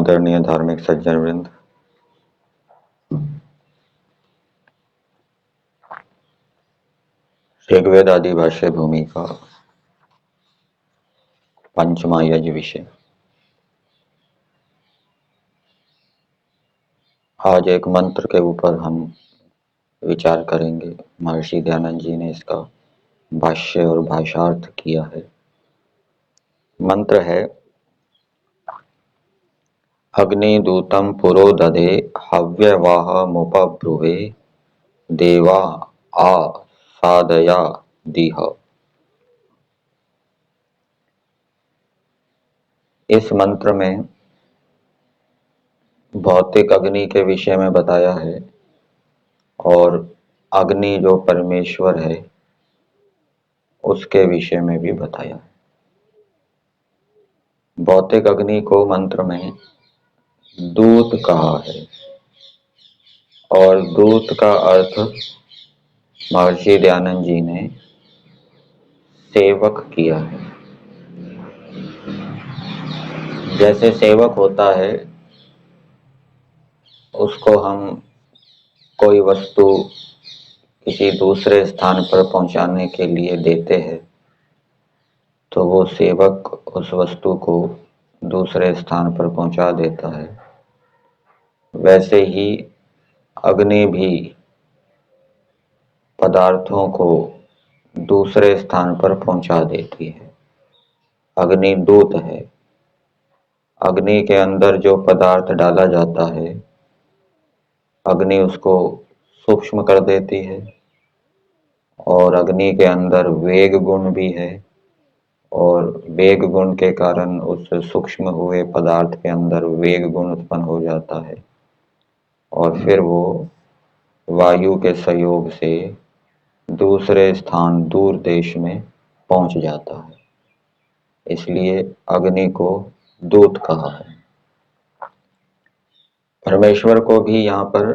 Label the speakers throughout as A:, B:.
A: आदरणीय धार्मिक सज्जन वृंद, ऋग्वेद आदि भाष्य भूमि का पंचमा यज्ञ विषय। आज एक मंत्र के ऊपर हम विचार करेंगे। महर्षि दयानंद जी ने इसका भाष्य और भाषार्थ किया है। मंत्र है, अग्निदूतम पुरो दधे हव्यवाह मुपब्रुवे देवा आ सादया दीह। इस मंत्र में भौतिक अग्नि के विषय में बताया है और अग्नि जो परमेश्वर है उसके विषय में भी बताया है। भौतिक अग्नि को मंत्र में दूत कहा है और दूत का अर्थ महर्षि दयानंद जी ने सेवक किया है। जैसे सेवक होता है, उसको हम कोई वस्तु किसी दूसरे स्थान पर पहुंचाने के लिए देते हैं तो वो सेवक उस वस्तु को दूसरे स्थान पर पहुंचा देता है। वैसे ही अग्नि भी पदार्थों को दूसरे स्थान पर पहुंचा देती है। अग्नि दूत है। अग्नि के अंदर जो पदार्थ डाला जाता है, अग्नि उसको सूक्ष्म कर देती है और अग्नि के अंदर वेग गुण भी है और वेग गुण के कारण उस सूक्ष्म हुए पदार्थ के अंदर वेग गुण उत्पन्न हो जाता है और फिर वो वायु के सहयोग से दूसरे स्थान दूर देश में पहुंच जाता है। इसलिए अग्नि को दूत कहा है। परमेश्वर को भी यहाँ पर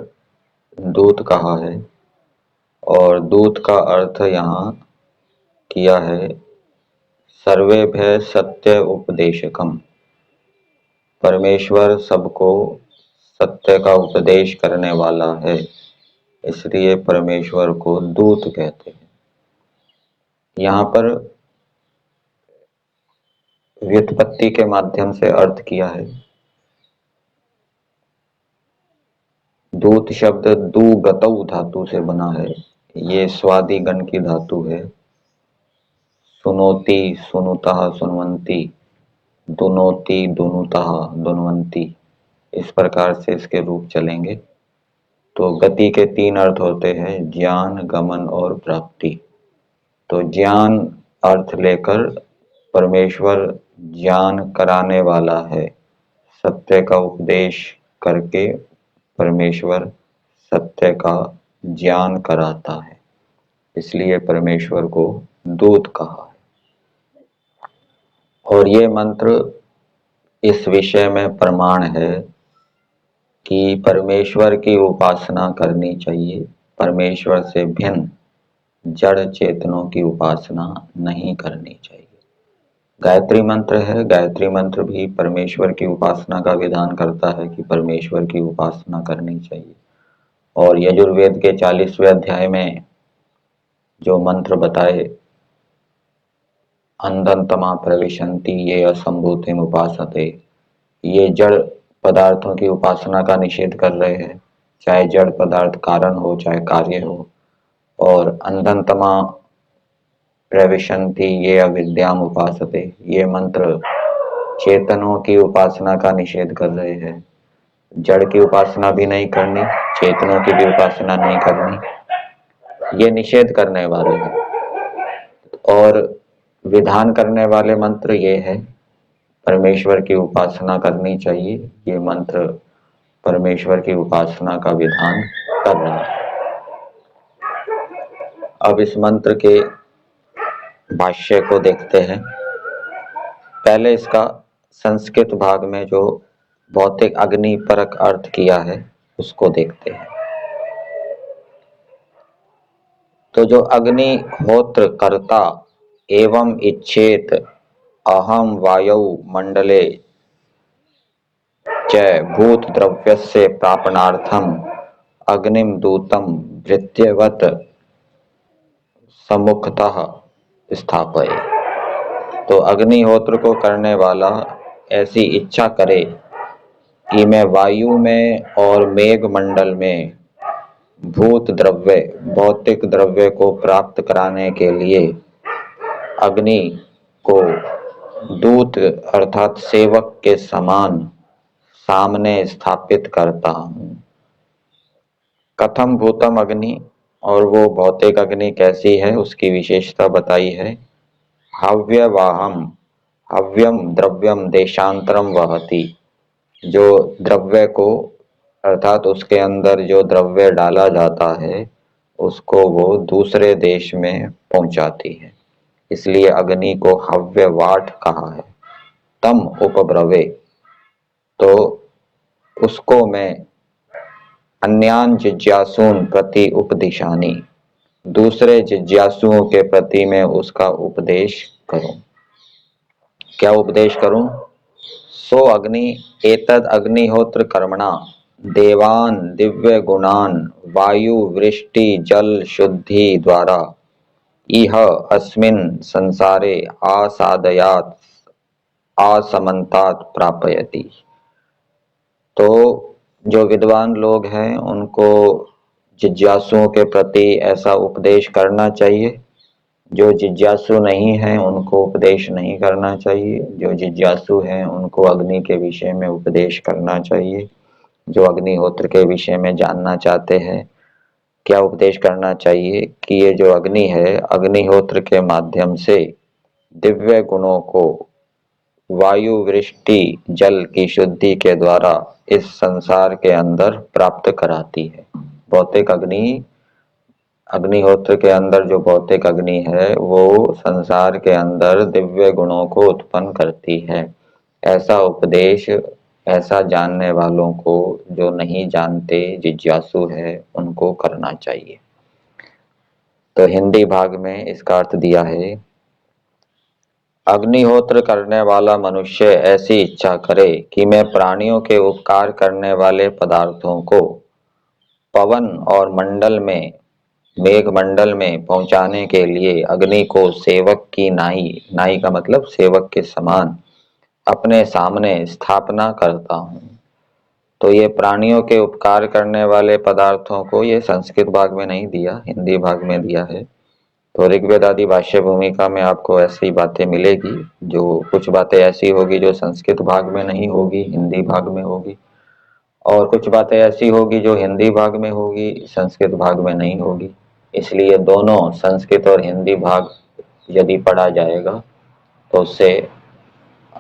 A: दूत कहा है और दूत का अर्थ यहाँ किया है सर्वेभ्य सत्य उपदेशकम। परमेश्वर सबको सत्य का उपदेश करने वाला है, इसलिए परमेश्वर को दूत कहते हैं। यहाँ पर व्युत्पत्ति के माध्यम से अर्थ किया है। दूत शब्द दू गतौ धातु से बना है। ये स्वादि गण की धातु है। सुनोति सुनुतः सुनवंती, दुनोति दुनुतः दुनवंती, इस प्रकार से इसके रूप चलेंगे। तो गति के तीन अर्थ होते हैं, ज्ञान, गमन और प्राप्ति। तो ज्ञान अर्थ लेकर परमेश्वर ज्ञान कराने वाला है। सत्य का उपदेश करके परमेश्वर सत्य का ज्ञान कराता है, इसलिए परमेश्वर को दूत कहा है। और ये मंत्र इस विषय में प्रमाण है कि परमेश्वर की उपासना करनी चाहिए। परमेश्वर से भिन्न जड़ चेतनों की उपासना नहीं करनी चाहिए। गायत्री मंत्र है। गायत्री मंत्र भी परमेश्वर की उपासना का विधान करता है कि परमेश्वर की उपासना करनी चाहिए। और यजुर्वेद के 40वें अध्याय में जो मंत्र बताए, अंधन्तमा प्रविशन्ति ये असंभूतिम उपासते, ये जड़ पदार्थों की उपासना का निषेध कर रहे हैं, चाहे जड़ पदार्थ कारण हो चाहे कार्य हो। और अंधन्तमा प्रविशन्ति ये अविद्याम उपासते, ये मंत्र चेतनों की उपासना का निषेध कर रहे हैं। जड़ की उपासना भी नहीं करनी, चेतनों की भी उपासना नहीं करनी, ये निषेध करने वाले हैं। और विधान करने वाले मंत्र ये है, परमेश्वर की उपासना करनी चाहिए। ये मंत्र परमेश्वर की उपासना का विधान कर रहा है। अब इस मंत्र के भाष्य को देखते हैं। पहले इसका संस्कृत भाग में जो भौतिक अग्नि परक अर्थ किया है उसको देखते हैं। तो जो अग्निहोत्र कर्ता एवं इच्छेत अहम वायौ मंडले च भूत द्रव्यस्य प्रापणार्थम अग्निम दूतम भृत्यवत सम्मुखतः स्थापय। तो अग्निहोत्र को करने वाला ऐसी इच्छा करे कि मैं वायु में और मेघ मंडल में भूत द्रव्य भौतिक द्रव्य को प्राप्त कराने के लिए अग्नि को दूत अर्थात सेवक के समान सामने स्थापित करता हूँ। कथम भूतम अग्नि, और वो भौतिक अग्नि कैसी है उसकी विशेषता बताई है। हव्यवाहम हव्यम द्रव्यम देशांतरम वहति, जो द्रव्य को अर्थात उसके अंदर जो द्रव्य डाला जाता है उसको वो दूसरे देश में पहुंचाती है, इसलिए अग्नि को हव्यवाट कहा है। तम उपब्रवे, तो उसको मैं अन्यान जिज्ञासून प्रति उपदिशानी, दूसरे जिज्ञासुओं के प्रति मैं उसका उपदेश करूं। क्या उपदेश करूं? सो अग्नि एतद अग्निहोत्र कर्मणा देवान दिव्य गुणान वायु वृष्टि जल शुद्धि द्वारा इह अस्मिन् संसारे आसादयात आसमंतात प्रापयति। तो जो विद्वान लोग हैं उनको जिज्ञासुओं के प्रति ऐसा उपदेश करना चाहिए। जो जिज्ञासु नहीं हैं उनको उपदेश नहीं करना चाहिए। जो जिज्ञासु हैं उनको अग्नि के विषय में उपदेश करना चाहिए। जो अग्निहोत्र के विषय में जानना चाहते हैं, क्या उपदेश करना चाहिए कि ये जो अग्नि है, अग्निहोत्र के माध्यम से दिव्य गुणों को वायु वृष्टि जल की शुद्धि के द्वारा इस संसार के अंदर प्राप्त कराती है। भौतिक अग्नि, अग्निहोत्र के अंदर जो भौतिक अग्नि है वो संसार के अंदर दिव्य गुणों को उत्पन्न करती है। ऐसा उपदेश ऐसा जानने वालों को, जो नहीं जानते जिज्ञासु है, उनको करना चाहिए। तो हिंदी भाग में इसका अर्थ दिया है, अग्निहोत्र करने वाला मनुष्य ऐसी इच्छा करे कि मैं प्राणियों के उपकार करने वाले पदार्थों को पवन और मंडल में मेघ मंडल में पहुंचाने के लिए अग्नि को सेवक की नाई, नाई का मतलब सेवक के समान, अपने सामने स्थापना करता हूँ। तो ये प्राणियों के उपकार करने वाले पदार्थों को ये संस्कृत भाग में नहीं दिया, हिंदी भाग में दिया है। तो ऋग्वेद आदि भाष्य भूमिका में आपको ऐसी बातें मिलेगी, जो कुछ बातें ऐसी होगी जो संस्कृत भाग में नहीं होगी, हिंदी भाग में होगी, और कुछ बातें ऐसी होगी जो हिंदी भाग में होगी, संस्कृत भाग में नहीं होगी। इसलिए दोनों संस्कृत और हिंदी भाग यदि पढ़ा जाएगा तो उससे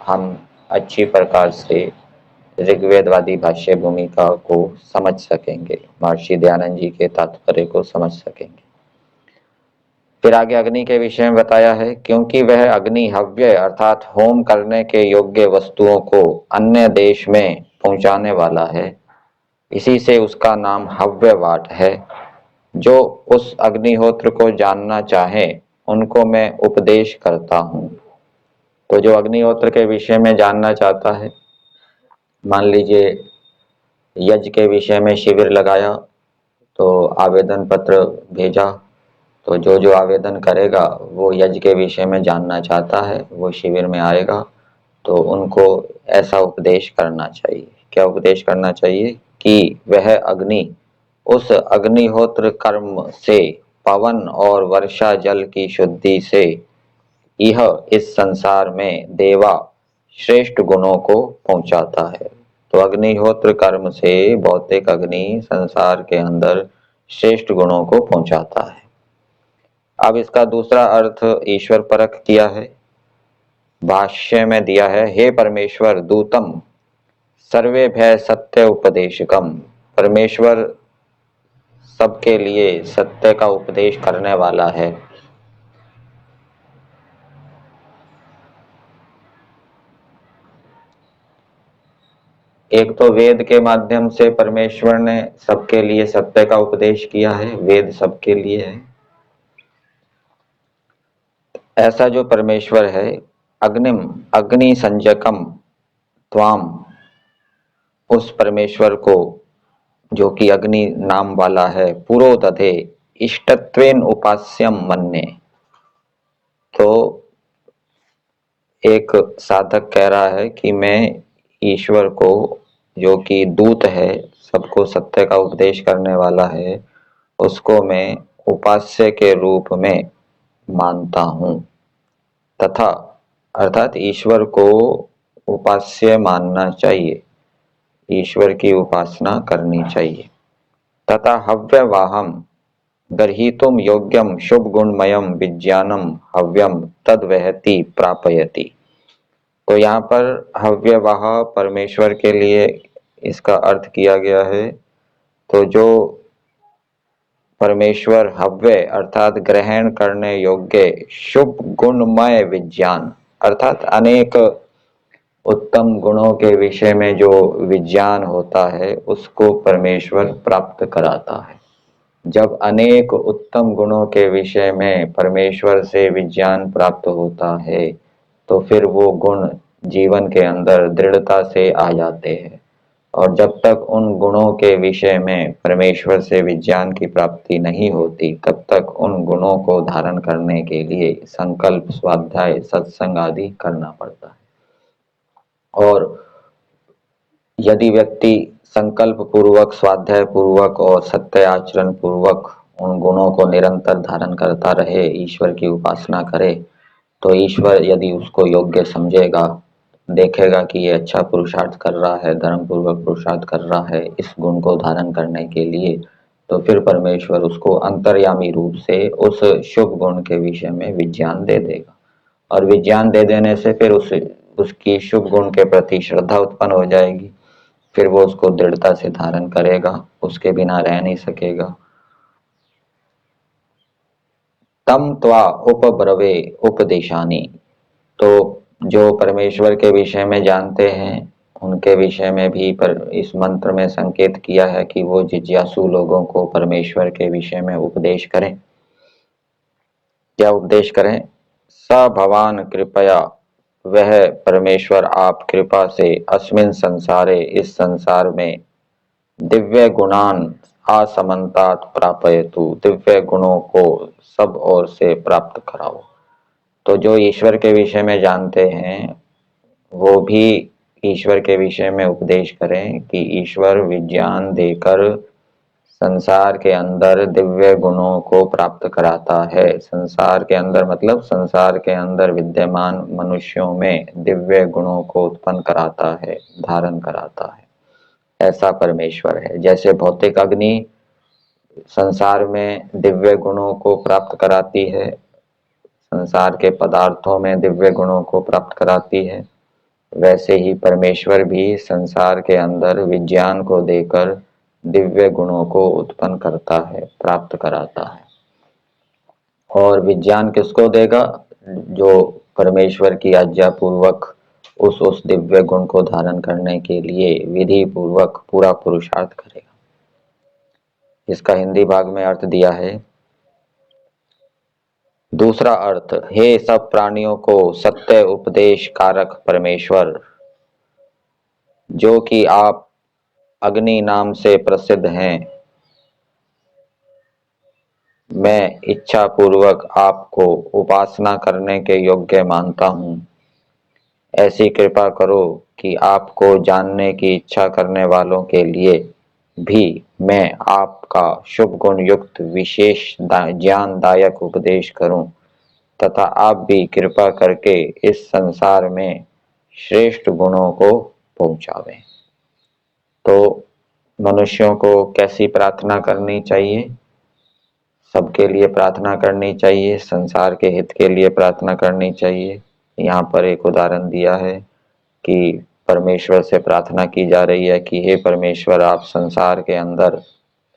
A: हम अच्छी प्रकार से ऋग्वेदवादी भाष्य भूमिका को समझ सकेंगे, महर्षि दयानंद जी के तात्पर्य को समझ सकेंगे। फिर आगे अग्नि के विषय में बताया है, क्योंकि वह अग्नि हव्य अर्थात होम करने के योग्य वस्तुओं को अन्य देश में पहुंचाने वाला है, इसी से उसका नाम हव्यवाट है। जो उस अग्निहोत्र को जानना चाहे उनको मैं उपदेश करता हूँ। तो जो अग्निहोत्र के विषय में जानना चाहता है, मान लीजिए यज्ञ के विषय में शिविर लगाया, तो आवेदन पत्र भेजा, तो जो जो आवेदन करेगा वो यज्ञ के विषय में जानना चाहता है वो शिविर में आएगा, तो उनको ऐसा उपदेश करना चाहिए। क्या उपदेश करना चाहिए? कि वह अग्नि उस अग्निहोत्र कर्म से पवन और वर्षा जल की शुद्धि से यह इस संसार में देवा श्रेष्ठ गुणों को पहुंचाता है। तो अग्निहोत्र कर्म से भौतिक अग्नि संसार के अंदर श्रेष्ठ गुणों को पहुंचाता है। अब इसका दूसरा अर्थ ईश्वर परक किया है, भाष्य में दिया है, हे परमेश्वर दूतम सर्वे भय सत्य उपदेशकम, परमेश्वर सबके लिए सत्य का उपदेश करने वाला है। एक तो वेद के माध्यम से परमेश्वर ने सबके लिए सत्य का उपदेश किया है, वेद सबके लिए है। ऐसा जो परमेश्वर है, अग्निम अग्नि संजकम त्वाम उस परमेश्वर को जो कि अग्नि नाम वाला है, पुरोदधे इष्टत्वेन उपास्यम मन्ने। तो एक साधक कह रहा है कि मैं ईश्वर को, जो कि दूत है, सबको सत्य का उपदेश करने वाला है, उसको मैं उपास्य के रूप में मानता हूँ। तथा अर्थात ईश्वर को उपास्य मानना चाहिए, ईश्वर की उपासना करनी चाहिए। तथा हव्यवाहम गर्हितुम योग्यम शुभ गुणमयम विज्ञानम हव्यम तद वहति प्रापयति। तो यहाँ पर हव्यवाह परमेश्वर के लिए इसका अर्थ किया गया है। तो जो परमेश्वर हव्य अर्थात ग्रहण करने योग्य शुभ गुणमय विज्ञान अर्थात अनेक उत्तम गुणों के विषय में जो विज्ञान होता है, उसको परमेश्वर प्राप्त कराता है। जब अनेक उत्तम गुणों के विषय में परमेश्वर से विज्ञान प्राप्त होता है, तो फिर वो गुण जीवन के अंदर दृढ़ता से आ जाते हैं। और जब तक उन गुणों के विषय में परमेश्वर से विज्ञान की प्राप्ति नहीं होती, तब तक उन गुणों को धारण करने के लिए संकल्प, स्वाध्याय, सत्संग आदि करना पड़ता है। और यदि व्यक्ति संकल्प पूर्वक, स्वाध्याय पूर्वक और सत्य आचरण पूर्वक उन गुणों को निरंतर धारण करता रहे, ईश्वर की उपासना करे, तो ईश्वर यदि उसको योग्य समझेगा, देखेगा कि ये अच्छा पुरुषार्थ कर रहा है, धर्म पूर्वक पुरुषार्थ कर रहा है इस गुण को धारण करने के लिए, तो फिर परमेश्वर उसको अंतर्यामी रूप से उस शुभ गुण के विषय में विज्ञान दे देगा। और विज्ञान दे देने से फिर उसकी शुभ गुण के प्रति श्रद्धा उत्पन्न हो जाएगी। फिर वो उसको दृढ़ता से धारण करेगा, उसके बिना रह नहीं सकेगा। तम त्वा उपब्रवे उपदेशानी। तो जो परमेश्वर के विषय में जानते हैं, उनके विषय में भी पर इस मंत्र में संकेत किया है कि वो जिज्ञासु लोगों को परमेश्वर के विषय में उपदेश करें। क्या उपदेश करें? स भवान कृपया, वह परमेश्वर आप कृपा से, अस्मिन संसारे इस संसार में, दिव्य गुणान असमन्तात प्रापयतु, दिव्य गुणों को सब ओर से प्राप्त कराओ। तो जो ईश्वर के विषय में जानते हैं, वो भी ईश्वर के विषय में उपदेश करें कि ईश्वर विज्ञान देकर संसार के अंदर दिव्य गुणों को प्राप्त कराता है। संसार के अंदर मतलब संसार के अंदर विद्यमान मनुष्यों में दिव्य गुणों को उत्पन्न कराता है, धारण कराता है। ऐसा परमेश्वर है। जैसे भौतिक अग्नि संसार में दिव्य गुणों को प्राप्त कराती है, संसार के पदार्थों में दिव्य गुणों को प्राप्त कराती है, वैसे ही परमेश्वर भी संसार के अंदर विज्ञान को देकर दिव्य गुणों को उत्पन्न करता है, प्राप्त कराता है। और विज्ञान किसको देगा? जो परमेश्वर की आज्ञा पूर्वक उस दिव्य गुण को धारण करने के लिए विधि पूर्वक पूरा पुरुषार्थ करेगा। इसका हिंदी भाग में अर्थ दिया है। दूसरा अर्थ, हे सब प्राणियों को सत्य उपदेश कारक परमेश्वर, जो कि आप अग्नि नाम से प्रसिद्ध हैं, मैं इच्छा पूर्वक आपको उपासना करने के योग्य मानता हूँ। ऐसी कृपा करो कि आपको जानने की इच्छा करने वालों के लिए भी मैं आपका शुभ गुण युक्त विशेष ज्ञानदायक उपदेश करूं, तथा आप भी कृपा करके इस संसार में श्रेष्ठ गुणों को पहुंचावें। तो मनुष्यों को कैसी प्रार्थना करनी चाहिए? सबके लिए प्रार्थना करनी चाहिए, संसार के हित के लिए प्रार्थना करनी चाहिए। यहाँ पर एक उदाहरण दिया है कि परमेश्वर से प्रार्थना की जा रही है कि हे परमेश्वर, आप संसार के अंदर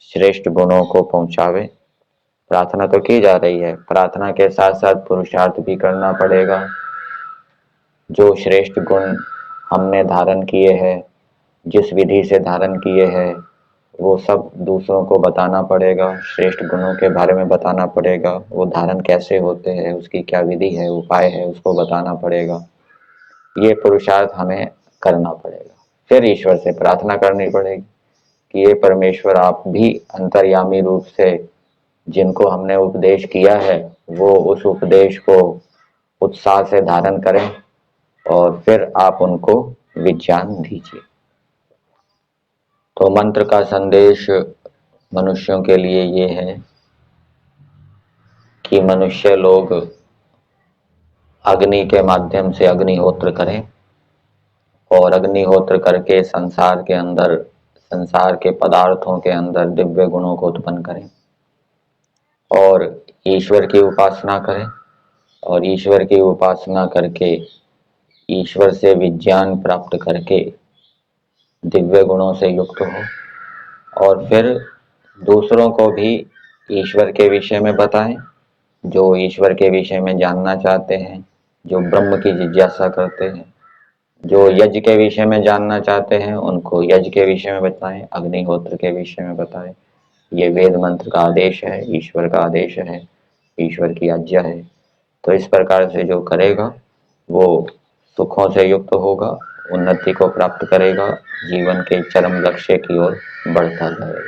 A: श्रेष्ठ गुणों को पहुंचावे। प्रार्थना तो की जा रही है, प्रार्थना के साथ साथ पुरुषार्थ भी करना पड़ेगा। जो श्रेष्ठ गुण हमने धारण किए हैं, जिस विधि से धारण किए हैं, वो सब दूसरों को बताना पड़ेगा। श्रेष्ठ गुणों के बारे में बताना पड़ेगा, वो धारण कैसे होते हैं, उसकी क्या विधि है, उपाय है, उसको बताना पड़ेगा। ये पुरुषार्थ हमें करना पड़ेगा। फिर ईश्वर से प्रार्थना करनी पड़ेगी कि ये परमेश्वर आप भी अंतर्यामी रूप से जिनको हमने उपदेश किया है वो उस उपदेश को उत्साह से धारण करें और फिर आप उनको विज्ञान दीजिए। तो मंत्र का संदेश मनुष्यों के लिए ये है कि मनुष्य लोग अग्नि के माध्यम से अग्निहोत्र करें और अग्निहोत्र करके संसार के पदार्थों के अंदर दिव्य गुणों को उत्पन्न करें और ईश्वर की उपासना करें और ईश्वर की उपासना करके ईश्वर से विज्ञान प्राप्त करके दिव्य गुणों से युक्त हो और फिर दूसरों को भी ईश्वर के विषय में बताएं, जो ईश्वर के विषय में जानना चाहते हैं, जो ब्रह्म की जिज्ञासा करते हैं, जो यज्ञ के विषय में जानना चाहते हैं उनको यज्ञ के विषय में बताएं, अग्निहोत्र के विषय में बताएं। ये वेद मंत्र का आदेश है, ईश्वर का आदेश है, ईश्वर की आज्ञा है। तो इस प्रकार से जो करेगा वो सुखों से युक्त होगा, उन्नति को प्राप्त करेगा, जीवन के चरम लक्ष्य की ओर बढ़ता जाएगा।